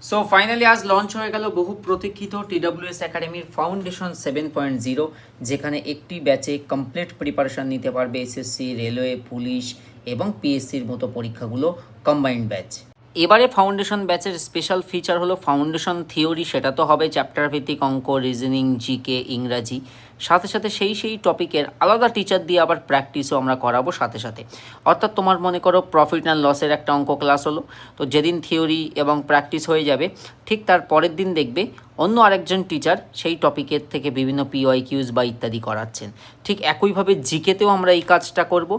So finally আজ launch হয়ে গেল বহু প্রতীক্ষিত TWS একাডেমির ফাউন্ডেশন 7.0, যেখানে একটি ব্যাচে কমপ্লিট প্রিপারেশন নিতে পারবে এসএসসি, রেলওয়ে, পুলিশ এবং পিএসসির মতো পরীক্ষাগুলো কম্বাইন্ড ব্যাচ। এবারে ফাউন্ডেশন ব্যাচের স্পেশাল ফিচার হলো ফাউন্ডেশন থিওরি, সেটা তো হবে চ্যাপ্টার ভিত্তিক অঙ্ক, রিজনিং, জিকে, ইংরাজি, সাথে সাথে সেই টপিকের আলাদা টিচার দিয়ে আবার প্র্যাকটিসও আমরা করাবো সাথে সাথে। অর্থাৎ তোমার মনে করো প্রফিট অ্যান্ড লসের একটা অঙ্ক ক্লাস হলো, তো যেদিন থিওরি এবং প্র্যাকটিস হয়ে যাবে ঠিক তার পরের দিন দেখবে অন্য আরেকজন টিচার সেই টপিকের থেকে বিভিন্ন PYQs বা ইত্যাদি করাচ্ছেন। ঠিক একইভাবে জিকেতেও আমরা এই কাজটা করব।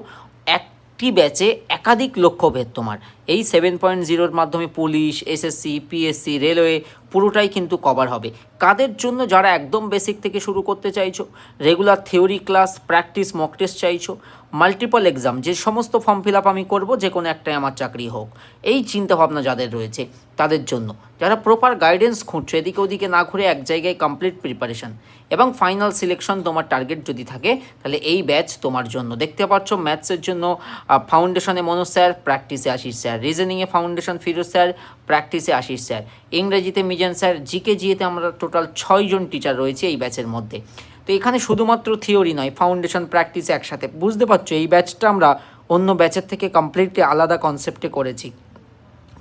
একটি ব্যাচে একাধিক লক্ষ্যভেদ তোমার এই 7.0-র মাধ্যমে পুলিশ, এসএসসি, পিএসসি, রেলওয়ে পুরোটাই কিন্তু কভার হবে। কাদের জন্য? যারা একদম বেসিক থেকে শুরু করতে চাইছো, regular theory class, practice, mock test চাইছো, মাল্টিপল এক্সাম, যে সমস্ত ফর্ম ফিল আপ আমি করবো যে কোনো একটাই আমার চাকরি হোক, এই চিন্তাভাবনা যাদের রয়েছে তাদের জন্য, যারা প্রপার গাইডেন্স খুঁজছো, এদিকে ওদিকে না ঘুরে এক জায়গায় কমপ্লিট প্রিপারেশন এবং ফাইনাল সিলেকশন তোমার টার্গেট যদি থাকে, তাহলে এই ব্যাচ তোমার জন্য। দেখতে পাচ্ছ ম্যাথসের জন্য ফাউন্ডেশনে মনোজ স্যার, প্র্যাকটিসে আশিস স্যার; রিজনিংয়ে ফাউন্ডেশন ফিরোজ স্যার, প্র্যাকটিসে আশিস স্যার; ইংরেজিতে মিজান স্যার; জিতে আমরা টোটাল 6 জন টিচার রয়েছে এই ব্যাচের মধ্যে। তো এখানে শুধুমাত্র থিওরি নয়, ফাউন্ডেশন, প্র্যাকটিস একসাথে। বুঝতে পারছো এই ব্যাচটা আমরা অন্য ব্যাচের থেকে কমপ্লিটলি আলাদা কনসেপ্টে করেছি।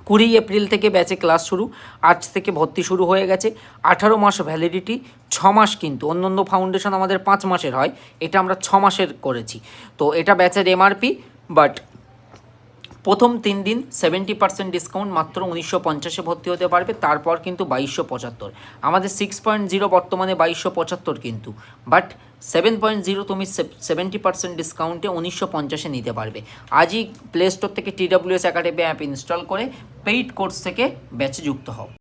20 এপ্রিল থেকে ব্যাচে ক্লাস শুরু, আজ থেকে ভর্তি শুরু হয়ে গেছে। 18 মাস ভ্যালিডিটি, 6 মাস কিন্তু। অন্য ফাউন্ডেশন আমাদের 5 মাসের হয়, এটা আমরা 6 মাসের করেছি। তো এটা ব্যাচের MRP, বাট প্রথম 3 দিন 70% ডিসকাউন্ট, মাত্র 1950-এ ভর্তি হতে পারবে। তারপর কিন্তু 2275। আমাদের 6.0 বর্তমানে 2275 কিন্তু, বাট 7.0 তুমি 70% ডিসকাউন্টে 1950-এ নিতে পারবে। আজই প্লে স্টোর থেকে TWS একাডেমি অ্যাপ ইনস্টল করে পেইড কোর্স থেকে ব্যাচে যুক্ত হও।